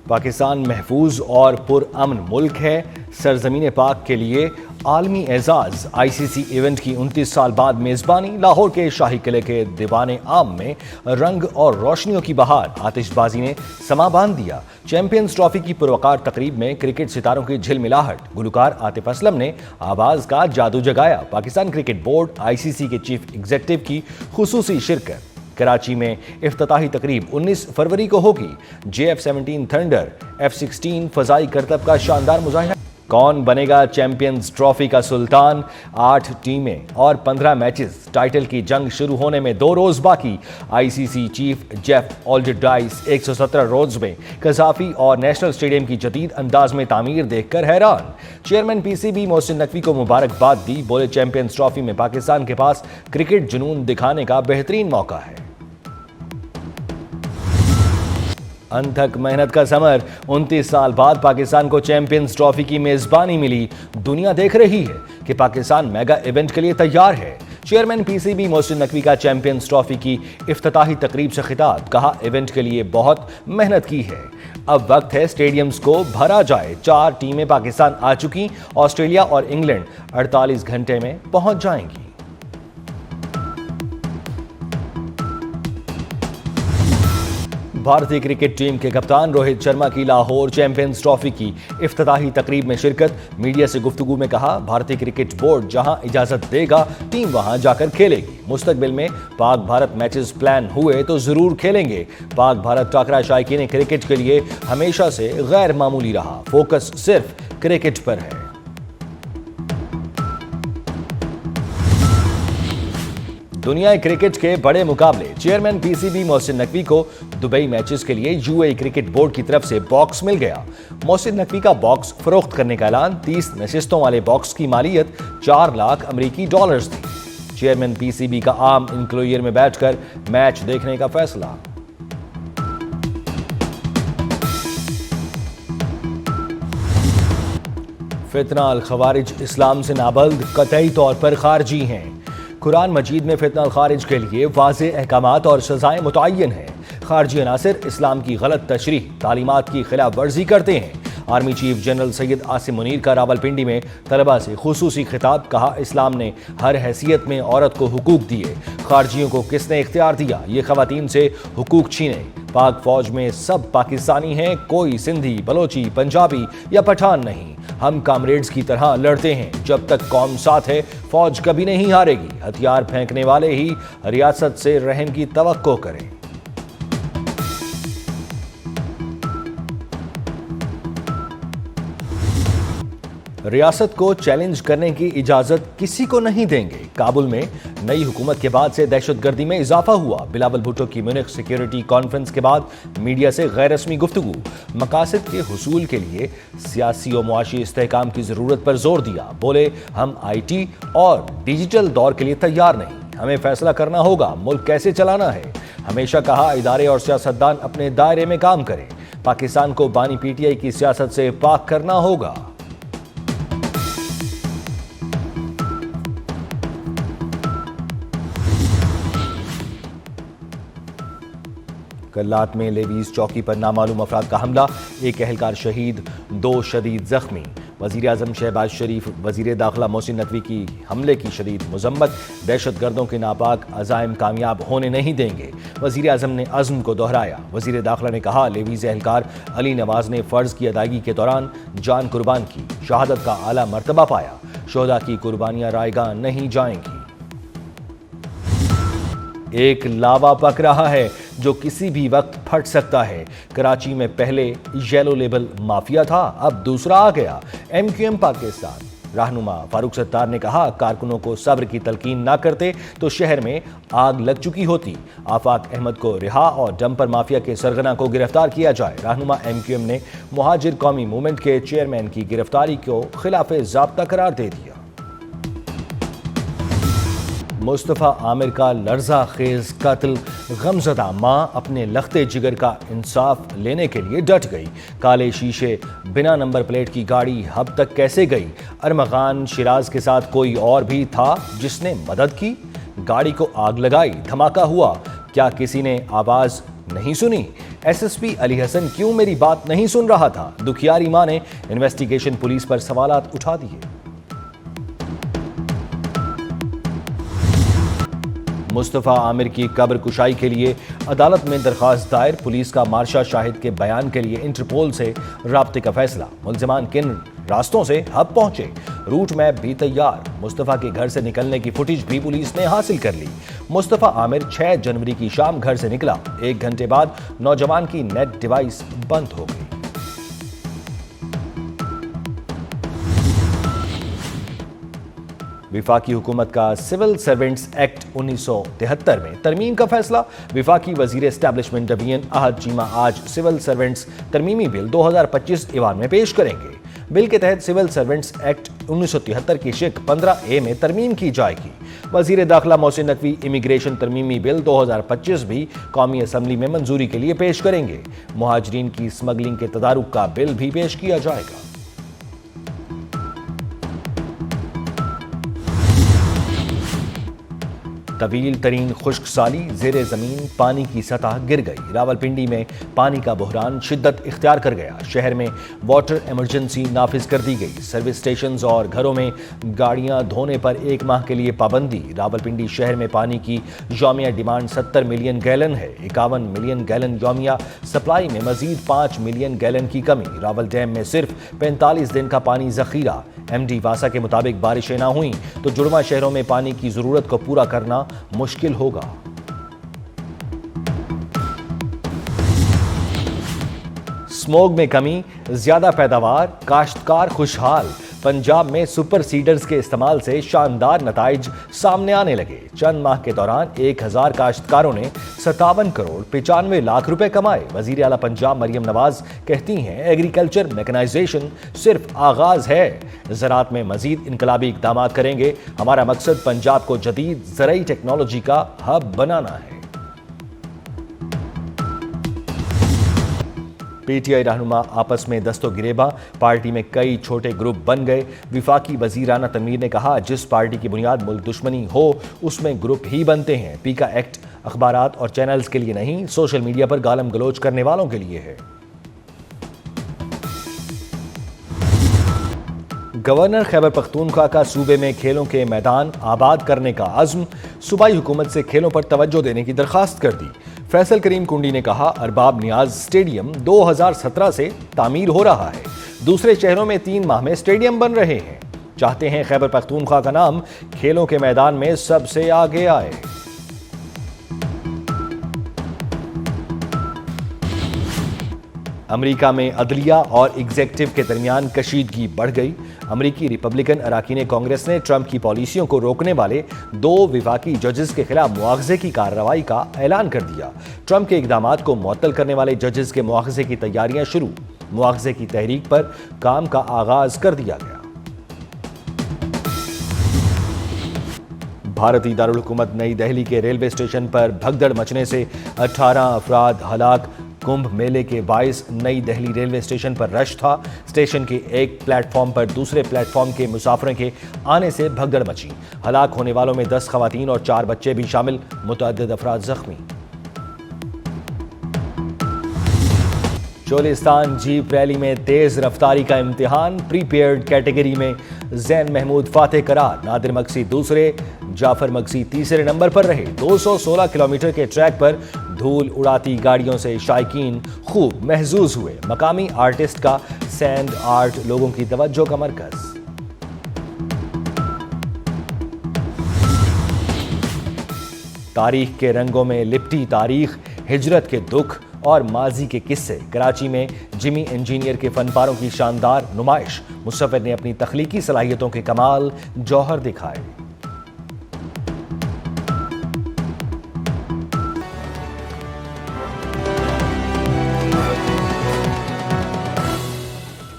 پاکستان محفوظ اور پرامن ملک ہے۔ سرزمین پاک کے لیے عالمی اعزاز آئی سی سی ایونٹ کی 29 سال بعد میزبانی۔ لاہور کے شاہی قلعے کے دیوان عام میں رنگ اور روشنیوں کی بہار، آتش بازی نے سما باندھ دیا۔ چیمپئنز ٹرافی کی پروقار تقریب میں کرکٹ ستاروں کی جھلملاہٹ، گلوکار عاطف اسلم نے آواز کا جادو جگایا۔ پاکستان کرکٹ بورڈ آئی سی سی کے چیف ایگزیکٹو کی خصوصی شرکت۔ کراچی میں افتتاحی تقریب 19 فروری کو ہوگی۔ JF-17 تھنڈر F-16 فضائی کرتب کا شاندار مظاہرہ۔ کون بنے گا چیمپئنز ٹرافی کا سلطان؟ 8 ٹیمیں اور 15 میچز۔ ٹائٹل کی جنگ شروع ہونے میں 2 روز باقی۔ آئی سی سی چیف جیف آلڈرڈائس 117 روز میں قذافی اور نیشنل اسٹیڈیم کی جدید انداز میں تعمیر دیکھ کر حیران۔ Chairman P C B Mohsin Naqvi کو مبارکباد دی، بولے چیمپئنز ٹرافی میں پاکستان کے پاس کرکٹ جنون دکھانے کا بہترین موقع ہے۔ انتھک محنت کا ثمر، 29 سال بعد پاکستان کو چیمپئنز ٹرافی کی میزبانی ملی۔ دنیا دیکھ رہی ہے کہ پاکستان میگا ایونٹ کے لیے تیار ہے۔ Chairman P C B Mohsin Naqvi کا چیمپئنز ٹرافی کی افتتاحی تقریب سے خطاب، کہا ایونٹ کے لیے بہت محنت کی ہے، اب وقت ہے اسٹیڈیمز کو بھرا جائے۔ 4 ٹیمیں پاکستان آ چکی، آسٹریلیا اور انگلینڈ 48 گھنٹے میں پہنچ جائیں گی۔ بھارتی کرکٹ ٹیم کے کپتان روہت شرما کی لاہور چیمپئنز ٹرافی کی افتتاحی تقریب میں شرکت۔ میڈیا سے گفتگو میں کہا، بھارتی کرکٹ بورڈ جہاں اجازت دے گا ٹیم وہاں جا کر کھیلے گی۔ مستقبل میں پاک بھارت میچز پلان ہوئے تو ضرور کھیلیں گے۔ پاک بھارت ٹاکرا شائقین کرکٹ کے لیے ہمیشہ سے غیر معمولی رہا، فوکس صرف کرکٹ پر ہے۔ دنیا کرکٹ کے بڑے مقابلے، chairman P C B Mohsin Naqvi کو دبئی میچز کے لیے UAE کرکٹ بورڈ کی طرف سے باکس مل گیا۔ محسن نقوی کا باکس فروخت کرنے کا اعلان، 30 نشستوں والے باکس کی مالیت 4 لاکھ امریکی ڈالرز تھی۔ چیئرمین پی سی بی کا عام انکلوئر میں بیٹھ کر میچ دیکھنے کا فیصلہ۔ فتنہ الخوارج اسلام سے نابلد، قطعی طور پر خارجی ہیں۔ قرآن مجید میں فتنہ الخارج کے لیے واضح احکامات اور سزائیں متعین ہیں۔ خارجی عناصر اسلام کی غلط تشریح، تعلیمات کی خلاف ورزی کرتے ہیں۔ Army chief general Syed Asim Munir کا راولپنڈی میں طلبہ سے خصوصی خطاب، کہا اسلام نے ہر حیثیت میں عورت کو حقوق دیے، خارجیوں کو کس نے اختیار دیا یہ خواتین سے حقوق چھینے؟ پاک فوج میں سب پاکستانی ہیں، کوئی سندھی، بلوچی، پنجابی یا پٹھان نہیں۔ ہم کامریڈز کی طرح لڑتے ہیں، جب تک قوم ساتھ ہے فوج کبھی نہیں ہارے گی۔ ہتھیار پھینکنے والے ہی ریاست سے رحم کی توقع کریں۔ ریاست کو چیلنج کرنے کی اجازت کسی کو نہیں دیں گے۔ کابل میں نئی حکومت کے بعد سے دہشت گردی میں اضافہ ہوا۔ بلاول بھٹو کی میونخ سیکیورٹی کانفرنس کے بعد میڈیا سے غیر رسمی گفتگو، مقاصد کے حصول کے لیے سیاسی و معاشی استحکام کی ضرورت پر زور دیا۔ بولے، ہم آئی ٹی اور ڈیجیٹل دور کے لیے تیار نہیں، ہمیں فیصلہ کرنا ہوگا ملک کیسے چلانا ہے۔ ہمیشہ کہا، ادارے اور سیاستدان اپنے دائرے میں کام کریں، پاکستان کو بانی پی ٹی آئی کی سیاست سے پاک کرنا ہوگا۔ کرلات میں لیویز چوکی پر نامعلوم افراد کا حملہ، 1 اہلکار شہید، 2 شدید زخمی۔ وزیر اعظم شہباز شریف وزیر داخلہ محسن نقوی کی حملے کی شدید مذمت، دہشت گردوں کے ناپاک عزائم کامیاب ہونے نہیں دیں گے۔ وزیر اعظم نے عزم کو دہرایا۔ وزیر داخلہ نے کہا، لیویز اہلکار علی نواز نے فرض کی ادائیگی کے دوران جان قربان کی، شہادت کا اعلیٰ مرتبہ پایا، شہداء کی قربانیاں رائے گاہ نہیں جائیں گی۔ ایک لاوا پک رہا ہے جو کسی بھی وقت پھٹ سکتا ہے۔ کراچی میں پہلے یلو لیبل مافیا تھا، اب دوسرا آ گیا۔ MQM پاکستان رہنما فاروق ستار نے کہا، کارکنوں کو صبر کی تلقین نہ کرتے تو شہر میں آگ لگ چکی ہوتی۔ آفاق احمد کو رہا اور ڈمپر مافیا کے سرغنہ کو گرفتار کیا جائے۔ رہنما MQM نے مہاجر قومی موومنٹ کے چیئرمین کی گرفتاری کو خلاف ضابطہ قرار دے دیا۔ مصطفیٰ عامر کا لرزہ خیز قتل، غمزدہ ماں اپنے لختے جگر کا انصاف لینے کے لیے ڈٹ گئی۔ کالے شیشے بنا نمبر پلیٹ کی گاڑی اب تک کیسے گئی؟ ارمغان شیراز کے ساتھ کوئی اور بھی تھا جس نے مدد کی؟ گاڑی کو آگ لگائی، دھماکہ ہوا، کیا کسی نے آواز نہیں سنی؟ ایس ایس پی علی حسن کیوں میری بات نہیں سن رہا تھا؟ دکھیاری ماں نے انویسٹیگیشن پولیس پر سوالات اٹھا دیے۔ مصطفیٰ عامر کی قبر کشائی کے لیے عدالت میں درخواست دائر، پولیس کا مارشا شاہد کے بیان کے لیے انٹرپول سے رابطے کا فیصلہ۔ ملزمان کن راستوں سے ہب پہنچے، روٹ میپ بھی تیار۔ مصطفیٰ کے گھر سے نکلنے کی فوٹیج بھی پولیس نے حاصل کر لی۔ مصطفیٰ عامر 6 جنوری کی شام گھر سے نکلا، 1 گھنٹے بعد نوجوان کی نیٹ ڈیوائس بند ہو گئی۔ وفاقی حکومت کا سول سرونٹس ایکٹ 1973 میں ترمیم کا فیصلہ۔ وفاقی وزیر اسٹیبلشمنٹ ڈویژن احد چیمہ آج سول سرونٹس ترمیمی بل 2025 ایوان میں پیش کریں گے۔ بل کے تحت سول سرونٹس ایکٹ 1973 کی شق 15A میں ترمیم کی جائے گی۔ وزیر داخلہ محسن نقوی امیگریشن ترمیمی بل 2025 بھی قومی اسمبلی میں منظوری کے لیے پیش کریں گے۔ مہاجرین کی اسمگلنگ کے تدارک کا بل بھی پیش کیا جائے گا۔ طویل ترین خشک سالی، زیر زمین پانی کی سطح گر گئی۔ راولپنڈی میں پانی کا بحران شدت اختیار کر گیا۔ شہر میں واٹر ایمرجنسی نافذ کر دی گئی۔ سروس سٹیشنز اور گھروں میں گاڑیاں دھونے پر 1 ماہ کے لیے پابندی۔ راولپنڈی شہر میں پانی کی یومیہ ڈیمانڈ 70 ملین گیلن ہے۔ 51 ملین گیلن یومیہ سپلائی میں مزید 5 ملین گیلن کی کمی۔ راول ڈیم میں صرف 45 دن کا پانی ذخیرہ۔ ایم ڈی واسا کے مطابق بارشیں نہ ہوئیں تو جڑواں شہروں میں پانی کی ضرورت کو پورا کرنا مشکل ہوگا۔ سموگ میں کمی، زیادہ پیداوار، کاشتکار خوشحال۔ پنجاب میں سپر سیڈرز کے استعمال سے شاندار نتائج سامنے آنے لگے۔ چند ماہ کے دوران 1000 کاشتکاروں نے 57 کروڑ 95 لاکھ روپے کمائے۔ وزیر اعلیٰ پنجاب مریم نواز کہتی ہیں ایگریکلچر میکنائزیشن صرف آغاز ہے، زراعت میں مزید انقلابی اقدامات کریں گے۔ ہمارا مقصد پنجاب کو جدید زرعی ٹیکنالوجی کا ہب بنانا ہے۔ پی ٹی آئی رہنما آپس میں دست و گریباں، پارٹی میں کئی چھوٹے گروپ بن گئے۔ وفاقی وزیرانہ تنویر نے کہا جس پارٹی کی بنیاد ملک دشمنی ہو اس میں گروپ ہی بنتے ہیں۔ پی کا ایکٹ اخبارات اور چینلز کے لیے نہیں، سوشل میڈیا پر گالم گلوچ کرنے والوں کے لیے ہے۔ گورنر خیبر پختونخوا کا صوبے میں کھیلوں کے میدان آباد کرنے کا عزم، صوبائی حکومت سے کھیلوں پر توجہ دینے کی درخواست کر دی۔ فیصل کریم کنڈی نے کہا ارباب نیاز اسٹیڈیم 2017 سے تعمیر ہو رہا ہے، دوسرے شہروں میں 3 ماہ میں اسٹیڈیم بن رہے ہیں۔ چاہتے ہیں خیبر پختونخوا کا نام کھیلوں کے میدان میں سب سے آگے آئے۔ امریکہ میں عدلیہ اور ایگزیکٹو کے درمیان کشیدگی بڑھ گئی۔ امریکی ریپبلکن اراکین کانگریس نے ٹرمپ کی پالیسیوں کو روکنے والے 2 وفاقی ججز کے خلاف مواخذے کی کارروائی کا اعلان کر دیا۔ ٹرمپ کے اقدامات کو معطل کرنے والے ججز کے مواخذے کی تیاریاں شروع، مواخذے کی تحریک پر کام کا آغاز کر دیا گیا۔ بھارتی دارالحکومت نئی دہلی کے ریلوے اسٹیشن پر بھگدڑ مچنے سے 18 افراد ہلاک۔ کمبھ میلے کے باعث نئی دہلی ریلوے اسٹیشن پر رش تھا۔ اسٹیشن کے ایک پلیٹ فارم پر دوسرے پلیٹ فارم کے مسافروں کے آنے سے بھگدڑ مچی۔ ہلاک ہونے والوں میں 10 خواتین اور 4 بچے بھی شامل، متعدد افراد زخمی۔ چولستان جیپ ریلی میں تیز رفتاری کا امتحان، پری پیئرڈ کیٹیگری میں زین محمود فاتح قرار، نادر مکسی دوسرے، جعفر مکسی تیسرے نمبر پر رہے۔ 216 کلومیٹر کے ٹریک پر دھول اڑاتی گاڑیوں سے شائقین خوب محظوظ ہوئے۔ مقامی آرٹسٹ کا سینڈ آرٹ لوگوں کی توجہ کا مرکز۔ تاریخ کے رنگوں میں لپٹی تاریخ، ہجرت کے دکھ اور ماضی کے قصے۔ کراچی میں جمی انجینئر کے فن پاروں کی شاندار نمائش، مصور نے اپنی تخلیقی صلاحیتوں کے کمال جوہر دکھائے۔